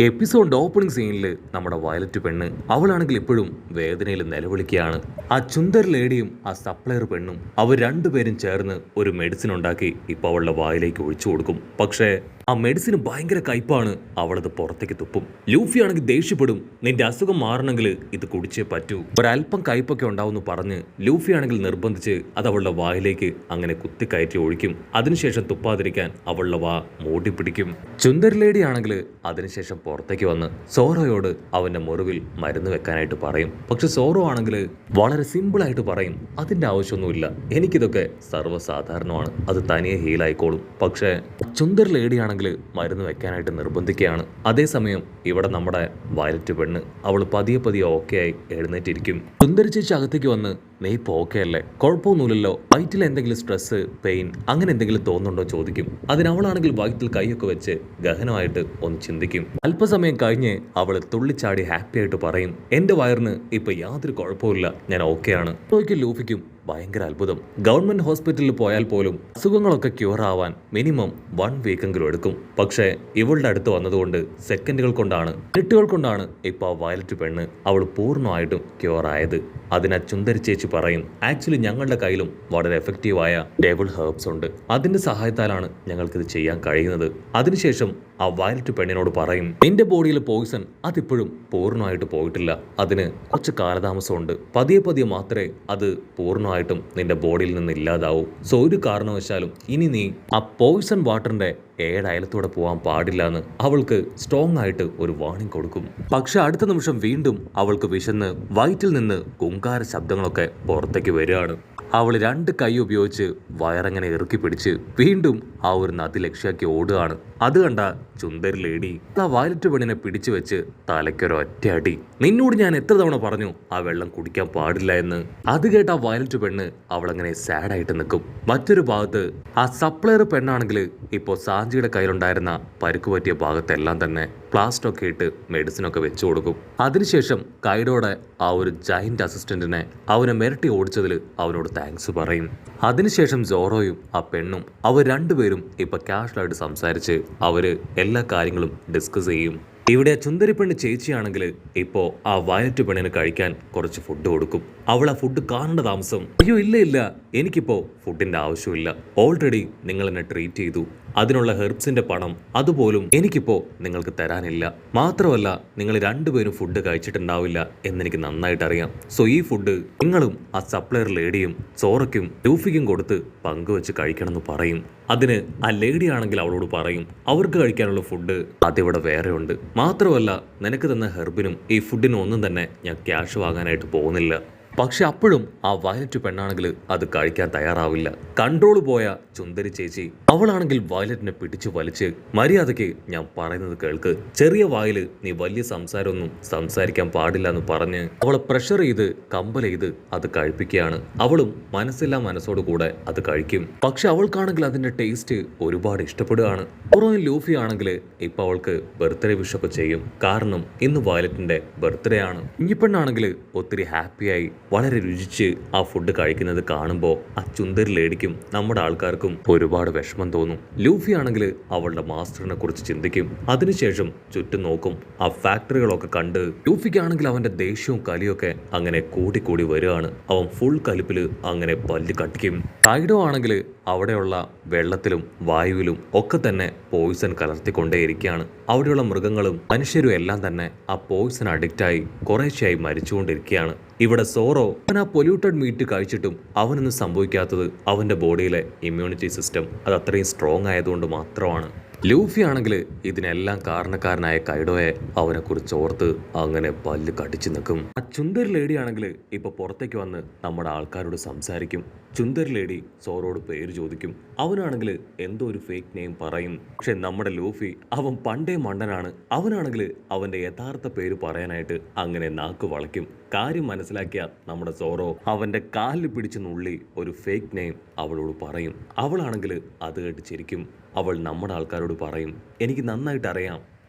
Episode opening സീനിൽ നമ്മുടെ violet പെണ്ണ് അവളാണെങ്കിൽ ഇപ്പോഴും വേദനയിൽ നിലവിളിക്കുകയാണ്. ആ ചുന്ദർ ലേഡിയും ആ സപ്ലയർ പെണ്ണും അവർ രണ്ടുപേരും ചേർന്ന് ഒരു മെഡിസിൻ ഉണ്ടാക്കി ഇപ്പൊ അവളുടെ വായിലേക്ക് ഒഴിച്ചു കൊടുക്കും. പക്ഷേ ആ മെഡിസിന് ഭയങ്കര കയ്പാണ്. അവളത് പുറത്തേക്ക് തുപ്പും. ലൂഫി ആണെങ്കിൽ ദേഷ്യപ്പെടും. നിന്റെ അസുഖം മാറണമെങ്കിൽ ഇത് കുടിച്ചേ പറ്റൂ, ഒരല്പം കയ്പൊക്കെ ഉണ്ടാവും പറഞ്ഞ് ലൂഫി ആണെങ്കിൽ നിർബന്ധിച്ച് അത് അവളുടെ വായിലേക്ക് അങ്ങനെ കുത്തിക്കയറ്റി ഒഴിക്കും. അതിനുശേഷം തുപ്പാതിരിക്കാൻ അവളുടെ വാ മൂടി പിടിക്കും. ചുന്ദർ ലേഡി ആണെങ്കിൽ അതിനുശേഷം പുറത്തേക്ക് വന്ന് സോറോയോട് അവന്റെ മുറിവിൽ മരുന്ന് വെക്കാനായിട്ട് പറയും. പക്ഷെ സോറോ ആണെങ്കിൽ വളരെ സിമ്പിൾ ആയിട്ട് പറയും, അതിന്റെ ആവശ്യമൊന്നുമില്ല, എനിക്കിതൊക്കെ സർവ്വസാധാരണമാണ്, അത് തനിയെ ഹീലായിക്കോളും. പക്ഷേ ചുന്ദർ ലേഡി ആണെങ്കിൽ മരുന്ന് വെക്കാനായിട്ട് നിർബന്ധിക്കുകയാണ്. അതേസമയം ഇവിടെ നമ്മുടെ വയലറ്റ് പെണ്ണ് അവൾ പതിയെ പതിയെ ഓക്കെ ആയി എഴുന്നേറ്റിരിക്കും. സുന്ദരി ചേച്ചി അകത്തേക്ക് വന്ന്, നീ ഇപ്പോൾ ഓക്കെ അല്ലേ, കുഴപ്പമൊന്നുമില്ലല്ലോ, വയറ്റിൽ എന്തെങ്കിലും സ്ട്രെസ്, പെയിൻ അങ്ങനെ എന്തെങ്കിലും തോന്നുന്നുണ്ടോ ചോദിക്കും. അതിനവളാണെങ്കിൽ വയറ്റിൽ കൈയൊക്കെ വെച്ച് ഗഹനമായിട്ട് ഒന്ന് ചിന്തിക്കും. അല്പസമയം കഴിഞ്ഞ് അവൾ തുള്ളിച്ചാടി ഹാപ്പി ആയിട്ട് പറയും, എന്റെ വയറിന് ഇപ്പൊ യാതൊരു കുഴപ്പമില്ല, ഞാൻ ഓക്കെയാണ്. ലൂഫിക്കും ഭയങ്കര അത്ഭുതം. ഗവൺമെന്റ് ഹോസ്പിറ്റലിൽ പോയാൽ പോലും അസുഖങ്ങളൊക്കെ ക്യൂർ ആവാൻ മിനിമം 1 വീക്കെങ്കിലും എടുക്കും. പക്ഷേ ഇവളുടെ അടുത്ത് വന്നതുകൊണ്ട് സെക്കൻഡുകൾ കൊണ്ടാണ്, മിനിറ്റുകൾ കൊണ്ടാണ് ഇപ്പൊ ആ വയലറ്റ് പെണ്ണ് അവൾ പൂർണ്ണമായിട്ടും ക്യൂർ ആയത്. അതിനാ ചുന്ദരി ചേച്ചി പറയും, ആക്ച്വലി ഞങ്ങളുടെ കയ്യിലും വളരെ എഫക്റ്റീവായ ഡെവിൾ ഹെർബ്സ് ഉണ്ട്, അതിന്റെ സഹായത്താലാണ് ഞങ്ങൾക്കിത് ചെയ്യാൻ കഴിയുന്നത്. അതിനുശേഷം ആ വയലറ്റ് പെണ്ണിനോട് പറയും, നിന്റെ ബോഡിയിൽ പോയിസൺ അതിപ്പോഴും പൂർണ്ണമായിട്ട് പോയിട്ടില്ല, അതിന് കുറച്ച് കാലതാമസമുണ്ട്, പതിയെ പതിയെ മാത്രമേ അത് പൂർണ്ണമായിട്ടും നിന്റെ ബോഡിയിൽ നിന്ന് ഇല്ലാതാവൂ. സോ ഒരു കാരണവശാലും ഇനി നീ ആ പോയിസൺ വാട്ടറിന്റെ അയലത്തൂടെ പോകാൻ പാടില്ല എന്ന് അവൾക്ക് സ്ട്രോങ് ആയിട്ട് ഒരു വാർണിംഗ് കൊടുക്കും. പക്ഷെ അടുത്ത നിമിഷം വീണ്ടും അവൾക്ക് വിശന്ന് വയറ്റിൽ നിന്ന് കുങ്കാര ശബ്ദങ്ങളൊക്കെ പുറത്തേക്ക് വരികയാണ്. അവൾ 2 കൈ ഉപയോഗിച്ച് വയറങ്ങനെ ഇറുക്കി പിടിച്ച് വീണ്ടും ആ ഒരു നദി ലക്ഷ്യാക്കി ഓടുകയാണ്. അത് കണ്ട ചുന്ദരി ലേഡി ആ വയലറ്റ് പെണ്ണിനെ പിടിച്ചു വെച്ച് തലയ്ക്കൊരു ഒറ്റയടി, നിന്നോട് ഞാൻ എത്ര തവണ പറഞ്ഞു ആ വെള്ളം കുടിക്കാൻ പാടില്ല എന്ന്. അത് കേട്ട ആ വയലറ്റ് പെണ്ണ് അവളങ്ങനെ സാഡായിട്ട് നിൽക്കും. മറ്റൊരു ഭാഗത്ത് ആ സപ്ലയർ പെണ്ണാണെങ്കിൽ ഇപ്പോൾ സാഞ്ചിയുടെ കയ്യിലുണ്ടായിരുന്ന പരുക്ക് പറ്റിയ ഭാഗത്തെല്ലാം തന്നെ പ്ലാസ്റ്ററൊക്കെ ഇട്ട് മെഡിസിനൊക്കെ വെച്ചു കൊടുക്കും. അതിനുശേഷം കൈഡോടെ ആ ഒരു ജയന്റ് അസിസ്റ്റന്റിനെ അവനെ മിരട്ടി ഓടിച്ചതിൽ അവനോട് താങ്ക്സ് പറയും. അതിനുശേഷം സോറോയും ആ പെണ്ണും അവർ രണ്ടുപേരും ഇപ്പൊ കാഷ്വലായിട്ട് സംസാരിച്ച് അവര് എല്ലാ കാര്യങ്ങളും ഡിസ്കസ് ചെയ്യും. ഇവിടെ ചുന്ദരി പെണ്ണ് ചേച്ചിയാണെങ്കിൽ ഇപ്പോൾ ആ വയലറ്റ് പെണ്ണിന് കഴിക്കാൻ കുറച്ച് ഫുഡ് കൊടുക്കും. അവൾ ആ ഫുഡ് കാണേണ്ട താമസം, അയ്യോ ഇല്ല, എനിക്കിപ്പോൾ ഫുഡിന്റെ ആവശ്യമില്ല, ഓൾറെഡി നിങ്ങൾ എന്നെ ട്രീറ്റ് ചെയ്തു, അതിനുള്ള ഹെർബ്സിന്റെ പണം അതുപോലും എനിക്കിപ്പോൾ നിങ്ങൾക്ക് തരാനില്ല, മാത്രമല്ല നിങ്ങൾ രണ്ടുപേരും ഫുഡ് കഴിച്ചിട്ടുണ്ടാവില്ല എന്നെനിക്ക് നന്നായിട്ട് അറിയാം. സോ ഈ ഫുഡ് നിങ്ങളും ആ സപ്ലയർ ലേഡിയും സോറയ്ക്കും ലൂഫിക്കും കൊടുത്ത് പങ്കുവെച്ച് കഴിക്കണമെന്ന് പറയും. അതിന് ആ ലേഡി ആണെങ്കിൽ അവളോട് പറയും, അവർക്ക് കഴിക്കാനുള്ള ഫുഡ് അതിവിടെ വേറെ ഉണ്ട്, മാത്രമല്ല നിനക്ക് തന്ന ഹെർബിനും ഈ ഫുഡിനും ഒന്നും തന്നെ ഞാൻ ക്യാഷ് വാങ്ങാനായിട്ട് പോകുന്നില്ല. പക്ഷെ അപ്പോഴും ആ വയലറ്റ് പെണ്ണാണെങ്കിൽ അത് കഴിക്കാൻ തയ്യാറാവില്ല. കൺട്രോൾ പോയ ചുന്ദരി ചേച്ചി അവളാണെങ്കിൽ വയലറ്റിനെ പിടിച്ചു വലിച്ച്, മര്യാദയ്ക്ക് ഞാൻ പറയുന്നത് കേൾക്ക്, ചെറിയ വായില് നീ വലിയ സംസാരമൊന്നും സംസാരിക്കാൻ പാടില്ല എന്ന് പറഞ്ഞ് അവളെ പ്രഷർ ചെയ്ത് കമ്പൽ ചെയ്ത് അത് കഴിപ്പിക്കുകയാണ്. അവളും മനസ്സില്ലാ മനസ്സോട് കൂടെ അത് കഴിക്കും. പക്ഷെ അവൾക്കാണെങ്കിൽ അതിന്റെ ടേസ്റ്റ് ഒരുപാട് ഇഷ്ടപ്പെടുകയാണ്. ഓറോയും ലൂഫി ആണെങ്കിൽ ഇപ്പൊ അവൾക്ക് ബർത്ത്ഡേ വിഷ് ഒക്കെ ചെയ്യും. കാരണം ഇന്ന് വയലറ്റിന്റെ ബർത്ത്ഡേ ആണ്. കുഞ്ഞിപ്പെണ്ണാണെങ്കിൽ ഒത്തിരി ഹാപ്പിയായി വളരെ രുചിച്ച് ആ ഫുഡ് കഴിക്കുന്നത് കാണുമ്പോൾ ആ ചുന്ദരി ലേഡിക്കും നമ്മുടെ ആൾക്കാർക്കും ഒരുപാട് വിഷമം തോന്നും. ലൂഫി ആണെങ്കിൽ അവളുടെ മാസ്റ്ററിനെ കുറിച്ച് ചിന്തിക്കും. അതിനുശേഷം ചുറ്റും നോക്കും. ആ ഫാക്ടറികളൊക്കെ കണ്ട് ലൂഫിക്കാണെങ്കിൽ അവന്റെ ദേഷ്യവും കലിയൊക്കെ അങ്ങനെ കൂടി വരികയാണ്. അവൻ ഫുൾ കലിപ്പില് അങ്ങനെ പല്ല് കട്ടിക്കും. കൈഡോ ആണെങ്കിൽ അവിടെയുള്ള വെള്ളത്തിലും വായുവിലും ഒക്കെ തന്നെ പോയിസൺ കലർത്തിക്കൊണ്ടേയിരിക്കുകയാണ്. അവിടെയുള്ള മൃഗങ്ങളും മനുഷ്യരും എല്ലാം തന്നെ ആ പോയിസൺ അഡിക്റ്റായി കുറേശ്ശെയായി മരിച്ചുകൊണ്ടിരിക്കുകയാണ്. ഇവിടെ സോറോ അവൻ ആ പൊല്യൂട്ടഡ് മീറ്റ് കഴിച്ചിട്ടും അവനൊന്നും സംഭവിക്കാത്തത് അവന്റെ ബോഡിയിലെ ഇമ്മ്യൂണിറ്റി സിസ്റ്റം അത് അത്രയും സ്ട്രോങ് ആയതുകൊണ്ട് മാത്രമാണ്. ലൂഫി ആണെങ്കിൽ ഇതിനെല്ലാം കാരണക്കാരനായ കൈഡോയെ അവനെ കുറിച്ച് ഓർത്ത് അങ്ങനെ പല്ല് കടിച്ചു നിൽക്കും. ആ ചുന്ദരി ലേഡി ആണെങ്കിൽ ഇപ്പൊ പുറത്തേക്ക് വന്ന് നമ്മുടെ ആൾക്കാരോട് സംസാരിക്കും. ചുന്ദരി ലേഡി സോറോട് പേര് ചോദിക്കും. അവനാണെങ്കിൽ എന്തോ ഒരു ഫേക്ക് നെയിം പറയും. പക്ഷെ നമ്മുടെ ലൂഫി അവൻ പണ്ടേ മണ്ടനാണ്. അവനാണെങ്കിൽ അവന്റെ യഥാർത്ഥ പേര് പറയാനായിട്ട് അങ്ങനെ നാക്ക് വളയ്ക്കും. കാര്യം മനസ്സിലാക്കിയ നമ്മുടെ സോറോ അവന്റെ കാലിൽ പിടിച്ചു നുള്ളി ഒരു ഫേക്ക് നെയിം അവളോട് പറയും. അവളാണെങ്കിൽ അത് കേട്ട് ചിരിക്കും. അവൾ നമ്മുടെ ആൾക്കാരോട് പറയും, എനിക്ക് നന്നായിട്ട് അറിയാം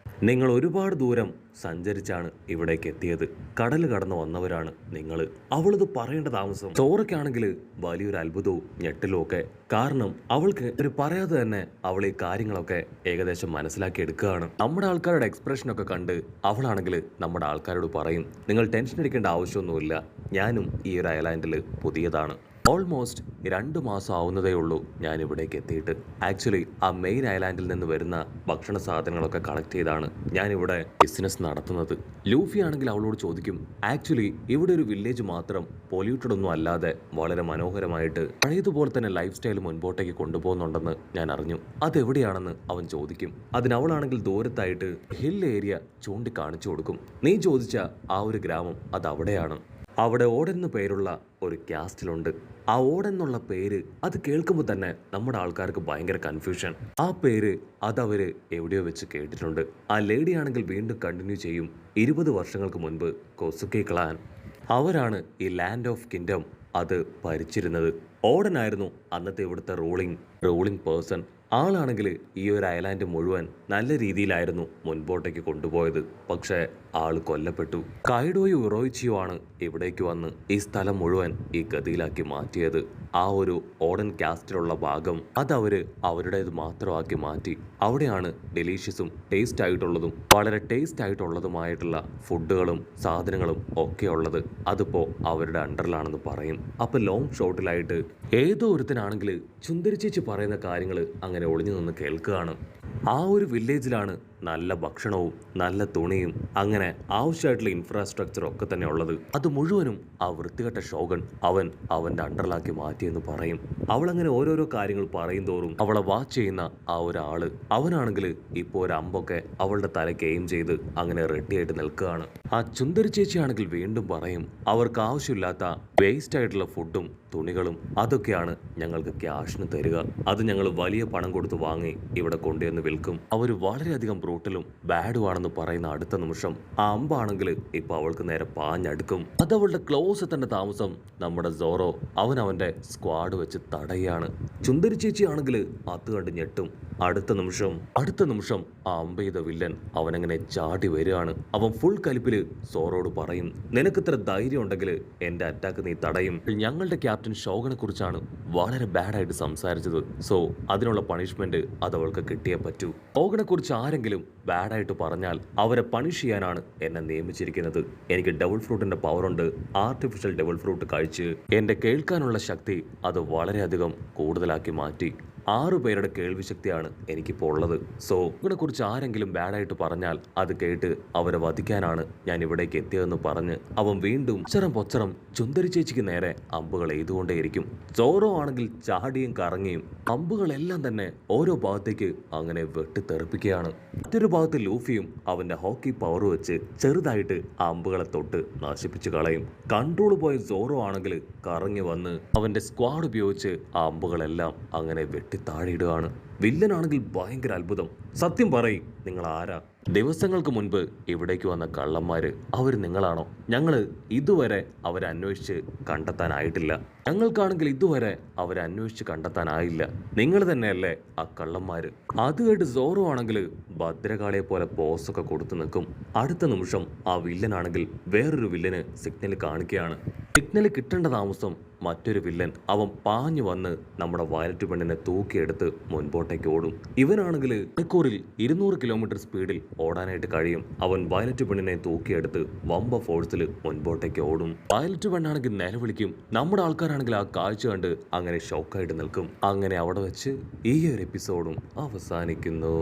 നിങ്ങൾ ഒരുപാട് ദൂരം സഞ്ചരിച്ചാണ് ഇവിടേക്ക് എത്തിയത്. കടൽ കടന്നു വന്നവരാണ് നിങ്ങൾ. അവളിത് പറയേണ്ട താമസം. ചോറയ്ക്കാണെങ്കിൽ വലിയൊരു അത്ഭുതവും ഞെട്ടലും ഒക്കെ. കാരണം അവൾക്ക് ഒരു പറയാതെ തന്നെ അവൾ ഈ കാര്യങ്ങളൊക്കെ ഏകദേശം മനസ്സിലാക്കി എടുക്കുകയാണ്. നമ്മുടെ ആൾക്കാരുടെ എക്സ്പ്രഷനൊക്കെ കണ്ട് അവളാണെങ്കിൽ നമ്മുടെ ആൾക്കാരോട് പറയും, നിങ്ങൾ ടെൻഷൻ അടിക്കേണ്ട ആവശ്യമൊന്നുമില്ല, ഞാനും ഈ ഒരു ഐലാൻഡിൽ പുതിയതാണ്. ഓൾമോസ്റ്റ് 2 മാസം ആവുന്നതേ ഉള്ളൂ ഞാൻ ഇവിടേക്ക് എത്തിയിട്ട്. ആക്ച്വലി ആ മെയിൻ ഐലാൻഡിൽ നിന്ന് വരുന്ന ഭക്ഷണ സാധനങ്ങളൊക്കെ കളക്ട് ചെയ്താണ് ഞാനിവിടെ ബിസിനസ് നടത്തുന്നത്. ലൂഫി ആണെങ്കിൽ അവളോട് ചോദിക്കും, ആക്ച്വലി ഇവിടെ ഒരു വില്ലേജ് മാത്രം പൊല്യൂട്ടഡ് ഒന്നും അല്ലാതെ വളരെ മനോഹരമായിട്ട് പഴയതുപോലെ തന്നെ ലൈഫ് സ്റ്റൈൽ മുൻപോട്ടേക്ക് കൊണ്ടുപോകുന്നുണ്ടെന്ന് ഞാൻ അറിഞ്ഞു. അതെവിടെയാണെന്ന് അവൻ ചോദിക്കും. അതിനവളാണെങ്കിൽ ദൂരത്തായിട്ട് ഹിൽ ഏരിയ ചൂണ്ടിക്കാണിച്ചു കൊടുക്കും. നീ ചോദിച്ച ആ ഒരു ഗ്രാമം അത് അവിടെയാണ്. അവിടെ ഓടെന്ന് പേരുള്ള ഒരു കാസ്റ്റിലുണ്ട്. ആ ഓടെന്നുള്ള പേര് അത് കേൾക്കുമ്പോൾ തന്നെ നമ്മുടെ ആൾക്കാർക്ക് ഭയങ്കര കൺഫ്യൂഷൻ. ആ പേര് അതവര് എവിടെയോ വെച്ച് കേട്ടിട്ടുണ്ട്. ആ ലേഡി ആണെങ്കിൽ വീണ്ടും കണ്ടിന്യൂ ചെയ്യും, 20 വർഷങ്ങൾക്ക് മുൻപ് കൊസുക്കെ ക്ലാൻ അവരാണ് ഈ ലാൻഡ് ഓഫ് കിങ്ഡം അത് ഭരിച്ചിരുന്നത്. ഓടനായിരുന്നു അന്നത്തെ ഇവിടുത്തെ റൂളിംഗ് പേഴ്സൺ. ആളാണെങ്കിൽ ഈ ഒരു ഐലാൻഡ് മുഴുവൻ നല്ല രീതിയിലായിരുന്നു മുൻപോട്ടേക്ക് കൊണ്ടുപോയത്. പക്ഷേ ആൾ കൊല്ലപ്പെട്ടു. കൈഡോയും ഉറോയിച്ചിയോ ആണ് ഇവിടേക്ക് വന്ന് ഈ സ്ഥലം മുഴുവൻ ഈ ഗതിയിലാക്കി മാറ്റിയത്. ആ ഒരു ഓഡൻ കാസ്റ്റിലുള്ള ഭാഗം അതവര് അവരുടേത് മാത്രമാക്കി മാറ്റി. അവിടെയാണ് ഡെലീഷ്യസും ടേസ്റ്റ് ആയിട്ടുള്ളതും വളരെ ടേസ്റ്റ് ആയിട്ടുള്ളതുമായിട്ടുള്ള ഫുഡുകളും സാധനങ്ങളും ഒക്കെ ഉള്ളത്. അതിപ്പോ അവരുടെ അണ്ടറിലാണെന്ന് പറയും. അപ്പൊ ലോങ് ഷോട്ടിലായിട്ട് ഏതോ ഒരുത്തനാണെങ്കിൽ ചുന്ദരി ചേച്ചി പറയുന്ന കാര്യങ്ങൾ അങ്ങനെ ഒളിഞ്ഞു നിന്ന് കേൾക്കുകയാണ്. ആ ഒരു വില്ലേജിലാണ് നല്ല ഭക്ഷണവും നല്ല തുണിയും അങ്ങനെ ആവശ്യമായിട്ടുള്ള ഇൻഫ്രാസ്ട്രക്ചർ ഒക്കെ തന്നെ ഉള്ളത്. അത് മുഴുവനും ആ വൃത്തികെട്ട ഷോഗൻ അവന്റെ അണ്ടറിലാക്കി മാറ്റിയെന്ന് പറയും. അവളങ്ങനെ ഓരോരോ കാര്യങ്ങൾ പറയും തോറും അവളെ വാച്ച് ചെയ്യുന്ന ആ ഒരാള് അവനാണെങ്കിൽ ഇപ്പോൾ ഒരു അമ്പൊക്കെ അവളുടെ തലയ്ക്ക് എയിം ചെയ്ത് അങ്ങനെ റെഡിയായിട്ട് നിൽക്കുകയാണ്. ആ ചുന്ദരി ചേച്ചിയാണെങ്കിൽ വീണ്ടും പറയും, അവർക്ക് ആവശ്യമില്ലാത്ത വേസ്റ്റ് ആയിട്ടുള്ള ഫുഡും തുണികളും അതൊക്കെയാണ് ഞങ്ങൾക്ക് ക്യാഷിന് തരിക. അത് ഞങ്ങൾ വലിയ പണം കൊടുത്ത് വാങ്ങി ഇവിടെ കൊണ്ടുവന്ന് വിൽക്കും. അവർ വളരെയധികം ബ്രൂട്ടലും ബാഡുമാണെന്ന് പറയുന്ന അടുത്ത നിമിഷം ആ അമ്പാണെങ്കിൽ ഇപ്പൊ അവൾക്ക് നേരെ പാഞ്ഞടുക്കും. അതവളുടെ ക്ലോസ് തന്നെ താമസം നമ്മുടെ സോറോ അവന്റെ സ്ക്വാഡ് വെച്ച് തടയാണ്. ചുന്ദരി ചേച്ചി ആണെങ്കിൽ അത് കണ്ട് ഞെട്ടും. അടുത്ത നിമിഷം ആ അമ്പ ചെയ്ത വില്ലൻ അവനങ്ങനെ ചാടി വരികയാണ്. അവൻ ഫുൾ കലിപ്പില് സോറോട് പറയും, നിനക്കിത്ര ധൈര്യം ഉണ്ടെങ്കിൽ എന്റെ അറ്റാക്ക് നീ തടയും. ഞങ്ങളുടെ ക്യാപ്റ്റൻ ഷോഗനെ കുറിച്ചാണ് വളരെ ബാഡായിട്ട് സംസാരിച്ചത്. സോ അതിനുള്ള പണിഷ്മെന്റ് അതവൾക്ക് കിട്ടിയേ പറ്റൂ. ഷോഗനെ കുറിച്ച് ആരെങ്കിലും ബാഡായിട്ട് പറഞ്ഞാൽ അവരെ പണിഷ് ചെയ്യാനാണ് എന്നെ നിയമിച്ചിരിക്കുന്നത്. എനിക്ക് ഡബിൾ ഫ്രൂട്ടിന്റെ പവറുണ്ട്. ആർട്ടിഫിഷ്യൽ ഡബിൾ ഫ്രൂട്ട് കഴിച്ച് എന്റെ കേൾക്കാനുള്ള ശക്തി അത് വളരെയധികം കൂടുതലാക്കി മാറ്റി. 6 പേരുടെ കേൾവി ശക്തിയാണ് എനിക്കിപ്പോൾ ഉള്ളത്. സോ ഇതിനെ കുറിച്ച് ആരെങ്കിലും ബാഡായിട്ട് പറഞ്ഞാൽ അത് കേട്ട് അവരെ വധിക്കാനാണ് ഞാൻ ഇവിടേക്ക് എത്തിയതെന്ന് പറഞ്ഞ് അവൻ വീണ്ടും പൊച്ചറം ചുന്ദരി ചേച്ചിക്ക് നേരെ അമ്പുകൾ എയ്തുകൊണ്ടേയിരിക്കും. സോറോ ആണെങ്കിൽ ചാടിയും കറങ്ങിയും അമ്പുകളെല്ലാം തന്നെ ഓരോ ഭാഗത്തേക്ക് അങ്ങനെ വെട്ടിത്തെറിപ്പിക്കുകയാണ്. മറ്റൊരു ഭാഗത്ത് ലൂഫിയും അവന്റെ ഹോക്കി പവർ വെച്ച് ചെറുതായിട്ട് ആ അമ്പുകളെ തൊട്ട് നശിപ്പിച്ചു കളയും. കൺട്രോൾ പോയ സോറോ ആണെങ്കിൽ കറങ്ങി വന്ന് അവന്റെ സ്ക്വാഡ് ഉപയോഗിച്ച് ആ അമ്പുകളെല്ലാം അങ്ങനെ താഴെയിടുകയാണ്. വില്ലനാണെങ്കിൽ ഭയങ്കര അത്ഭുതം. സത്യം പറയും, നിങ്ങൾ ആരാ? ദിവസങ്ങൾക്ക് മുൻപ് ഇവിടേക്ക് വന്ന കള്ളന്മാര് അവർ നിങ്ങളാണോ? ഞങ്ങൾ ഇതുവരെ അവരെ അന്വേഷിച്ച് കണ്ടെത്താനായിട്ടില്ല. ഞങ്ങൾക്കാണെങ്കിൽ ഇതുവരെ അവരെ അന്വേഷിച്ച് കണ്ടെത്താനായില്ല. നിങ്ങൾ തന്നെയല്ലേ ആ കള്ളന്മാര്? അത് കേട്ട് സോറോ ആണെങ്കിൽ ഭദ്രകാളിയെ പോലെ പോസൊക്കെ കൊടുത്തു നിൽക്കും. അടുത്ത നിമിഷം ആ വില്ലനാണെങ്കിൽ വേറൊരു വില്ലന് സിഗ്നൽ കാണിക്കുകയാണ്. സിഗ്നൽ കിട്ടേണ്ട താമസം മറ്റൊരു വില്ലൻ അവൻ പാഞ്ഞു വന്ന് നമ്മുടെ വയലറ്റ് പെണ്ണിനെ തൂക്കിയെടുത്ത് മുൻപോട്ടേക്ക് ഓടും. ഇവനാണെങ്കിൽ മണിക്കൂറിൽ 200 കിലോമീറ്റർ സ്പീഡിൽ ഓടാനായിട്ട് കഴിയും. അവൻ വയലറ്റ് പെണ്ണിനെ തൂക്കിയെടുത്ത് വമ്പ ഫോഴ്സിൽ മുൻപോട്ടേക്ക് ഓടും. വയലറ്റ് പെണ്ണാണെങ്കിൽ നിലവിളിക്കും. നമ്മുടെ ആൾക്കാരാണെങ്കിൽ ആ കാഴ്ച കണ്ട് അങ്ങനെ ഷോക്കായിട്ട് നിൽക്കും. അങ്ങനെ അവിടെ വെച്ച് ഈ ഒരു എപ്പിസോഡും അവസാനിക്കുന്നു.